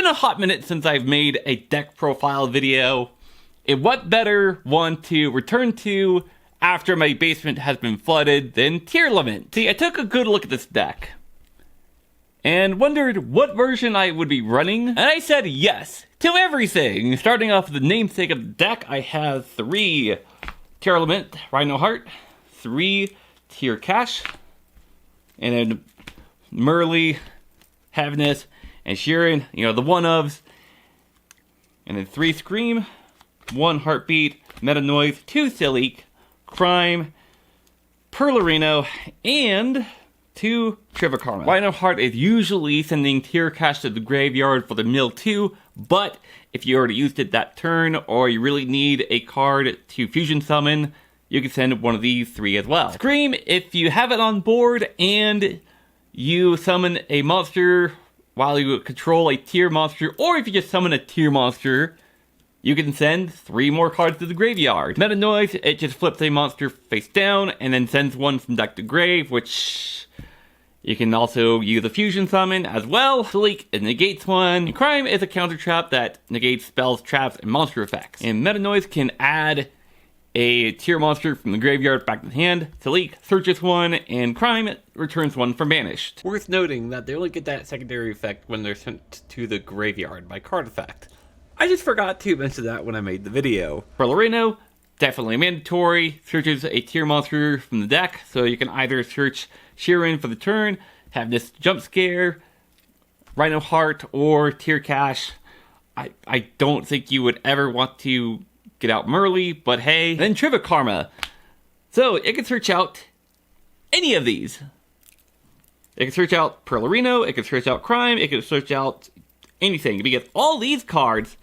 been a hot minute since I've made a deck profile video. And what better one to return to after my basement has been flooded than Tearlaments? See, I took a good look at this deck and wondered what version I would be running, and I said yes to everything. Starting off with the namesake of the deck, I have 3 Tearlaments Rhino Heart, 3 Tear Cash, and then Merly, Heaviness, and Sheeran, you know, the one-ofs, and then 3 Scream, 1 Heartbeat, Meta Noise, 2 Silly, Crime, Perlarino, and 2 Trivia Karma. Rhino Heart is usually sending Tear Cash to the graveyard for the mill 2, but if you already used it that turn, or you really need a card to fusion summon, you can send one of these 3 as well. Scream, if you have it on board and you summon a monster while you control a tier monster, or if you just summon a tier monster, you can send 3 more cards to the graveyard. Meta Noise, it just flips a monster face down and then sends one from deck to grave, which you can also use a fusion summon as well. Sleek, it negates one. And Crime is a counter trap that negates spells, traps, and monster effects. And Meta Noise can add a tier monster from the graveyard back to the hand. Sleek searches one, and Crime returns one from banished. Worth noting that they only get that secondary effect when they're sent to the graveyard by card effect. I just forgot to mention that when I made the video. For Loreno, definitely mandatory. Searches a tier monster from the deck, so you can either search Sheeran for the turn, have this jump scare, Rhino Heart, or Tear Cash. I don't think you would ever want to get out Merly, but hey. Then Trivia Karma. So it can search out any of these. It can search out Perlarino, it can search out Crime, it can search out anything, because all these cards,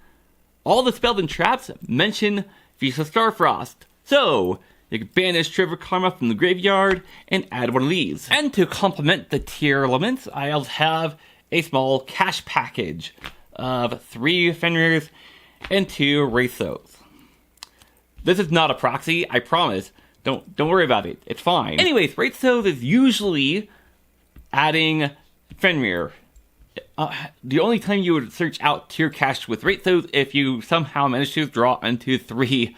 all the spells and traps mention Feast of Starfrost. So you can banish Trivia Karma from the graveyard and add one of these. And to complement the Tearlaments, I also have a small cash package of 3 Fenrirs and 2 Wraithos. This is not a proxy, I promise. Don't worry about it, it's fine. Anyways, Wraithos is usually adding Fenrir. The only time you would search out Tear Cash with Wraithos if you somehow manage to draw into 3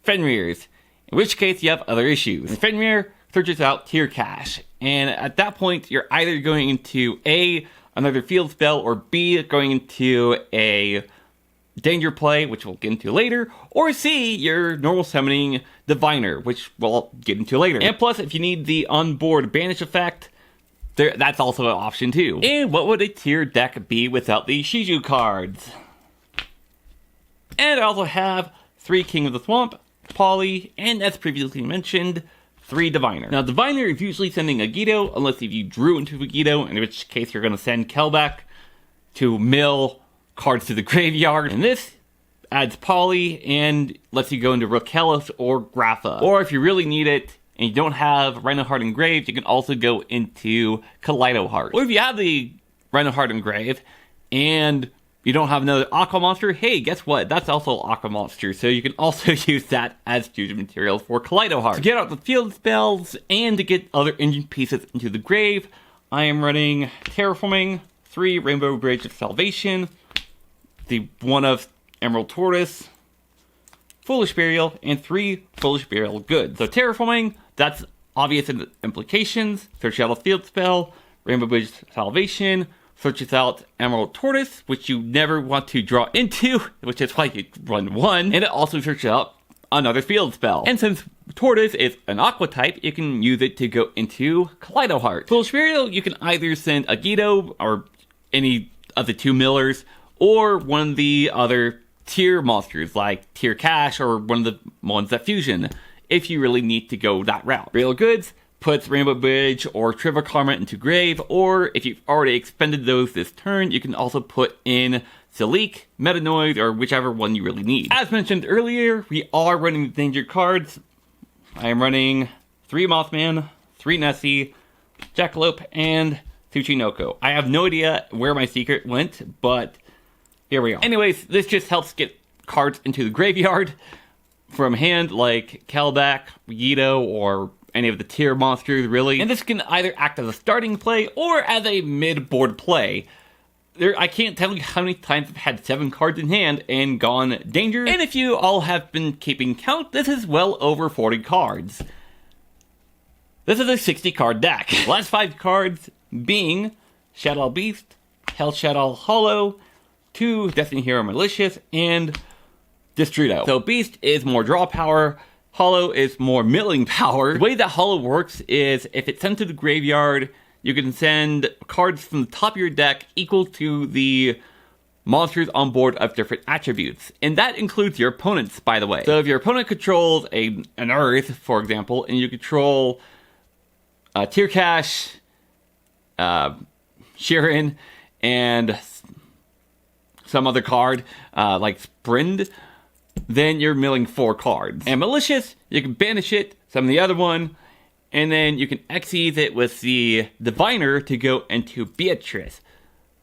Fenrirs, in which case you have other issues. And Fenrir searches out Tear Cash, and at that point you're either going into A, another field spell, or B, going into a danger play, which we'll get into later, or C, your normal summoning Diviner, which we'll get into later. And plus, if you need the onboard banish effect, that's also an option too. And what would a tier deck be without the Shiju cards? And I also have 3 King of the Swamp, Poly, and as previously mentioned, 3 Diviner. Now, Diviner is usually sending a Guido, unless if you drew into a Guido, in which case you're going to send Kelback to mill cards to the graveyard. And this adds Poly and lets you go into Rakelis or Grapha. Or if you really need it, and you don't have Rhino Heart engraved, you can also go into Kaleido Heart. Or if you have the Rhino Heart engraved, and you don't have another Aqua Monster, hey, guess what? That's also Aqua Monster, so you can also use that as fusion material for Kaleido Heart. To get out the field spells, and to get other engine pieces into the grave, I am running Terraforming, 3 Rainbow Bridge of Salvation, the one of Emerald Tortoise, Foolish Burial, and 3 Foolish Burial Goods. So Terraforming, that's obvious in the implications. Search out a field spell, Rainbow Bridge Salvation, searches out Emerald Tortoise, which you never want to draw into, which is why you run 1, and it also searches out another field spell. And since Tortoise is an Aqua type, you can use it to go into Kaleido Heart. Foolish Burial, you can either send a Guido, or any of the 2 millers, or one of the other tier monsters, like Tear Cash, or one of the ones that fusion, if you really need to go that route. Real Goods puts Rainbow Bridge or Trivia Karma into grave, or if you've already expended those this turn, you can also put in Salik, Meta Noise, or whichever one you really need. As mentioned earlier, we are running the danger cards. I am running 3 Mothman, 3 Nessie, Jackalope, and Tsuchinoko. I have no idea where my secret went, but here we are. Anyways, this just helps get cards into the graveyard from hand, like Kelback, Guido, or any of the tier monsters, really. And this can either act as a starting play or as a mid-board play. I can't tell you how many times I've had 7 cards in hand and gone danger. And if you all have been keeping count, this is well over 40 cards. This is a 60 card deck. The last 5 cards being Shadow Beast, Hell Shadow Hollow, 2 Destiny Hero Malicious, and Destrudo. So Beast is more draw power, Hollow is more milling power. The way that Hollow works is if it's sent to the graveyard, you can send cards from the top of your deck equal to the monsters on board of different attributes. And that includes your opponents, by the way. So if your opponent controls an Earth, for example, and you control Tear Cash, Sheeran, and some other card, like Sprind, then you're milling 4 cards. And Malicious, you can banish it, some of the other one, and then you can Xyz it with the Diviner to go into Beatrice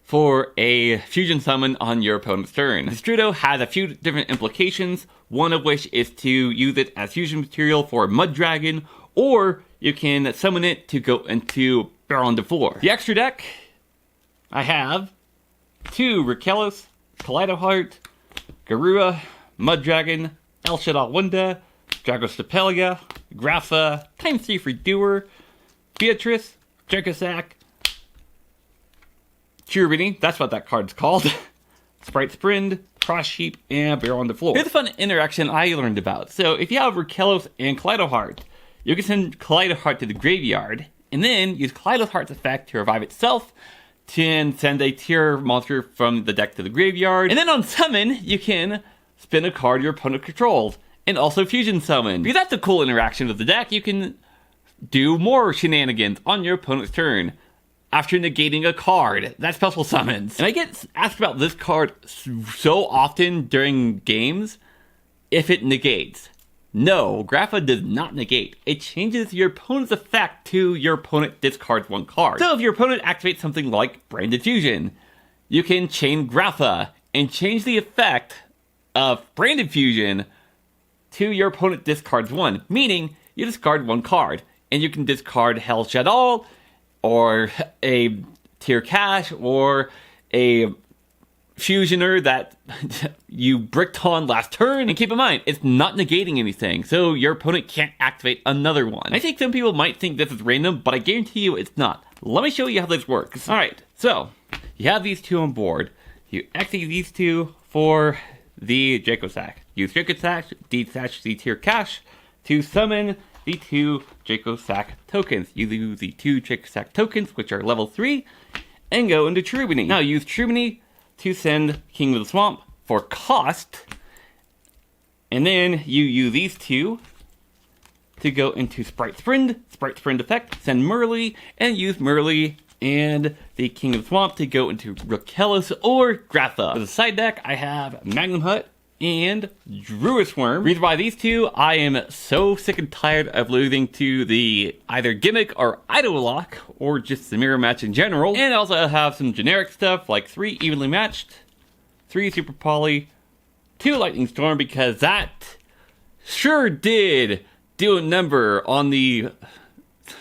for a fusion summon on your opponent's turn. Destrudo has a few different implications, one of which is to use it as fusion material for Mud Dragon, or you can summon it to go into Baron de Four. The extra deck, I have 2 Rakelos, Kaleidoheart, Garua, Mud Dragon, El Shaddai Wunda, Dragostapelia, Grapha, ×3 for Doer, Beatrice, Jerkosak, Cherubini, that's what that card's called, Sprite Sprind, Cross Sheep, and Baron de Floor. Here's a fun interaction I learned about. So if you have Rakelos and Kaleidoheart, you can send Kaleidoheart to the graveyard, and then use Kaleidoheart's effect to revive itself, to send a tier monster from the deck to the graveyard, and then on summon, you can spin a card your opponent controls, and also fusion summon. Because that's a cool interaction with the deck, you can do more shenanigans on your opponent's turn after negating a card that special summons. And I get asked about this card so often during games, if it negates. No, Grapha does not negate. It changes your opponent's effect to your opponent discards 1 card. So if your opponent activates something like Branded Fusion, you can chain Grapha and change the effect of Branded Fusion to your opponent discards 1, meaning you discard 1 card, and you can discard Hell Shadow, or a Tear Cash, or a Fusioner that you bricked on last turn. And keep in mind, it's not negating anything, so your opponent can't activate another one. I think some people might think this is random, but I guarantee you it's not. Let me show you how this works. Alright, so you have these 2 on board. You exit these 2 for the Jerkosak. Use Jerkosak, detach the Tear Cash to summon the 2 Jerkosak tokens. You use the 2 Jerkosak tokens, which are level 3, and go into Cherubini. Now use Cherubini to send King of the Swamp for cost, and then you use these 2 to go into Sprite Sprind effect, send Merly, and use Merly and the King of the Swamp to go into Rakelos or Grapha. For the side deck, I have Magnum Hut and Druid Worm. Reason why these 2, I am so sick and tired of losing to the either Gimmick or Idol Lock, or just the Mirror Match in general. And I also have some generic stuff like 3 Evenly Matched, 3 Super Poly, 2 Lightning Storm, because that sure did do a number on the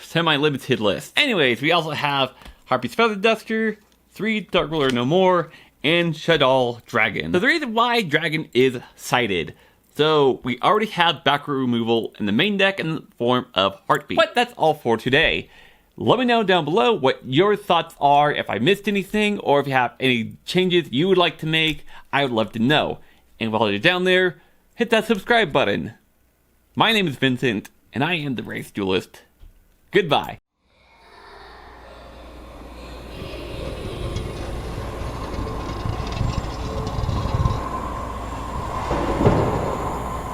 semi-limited list. Anyways, we also have Harpy's Feather Duster, 3 Dark Ruler No More, and Shadow Dragon. So the reason why Dragon is cited. So we already have backrow removal in the main deck in the form of Heartbeat. But that's all for today. Let me know down below what your thoughts are, if I missed anything, or if you have any changes you would like to make. I would love to know. And while you're down there, hit that subscribe button. My name is Vincent, and I am the Race Duelist. Goodbye.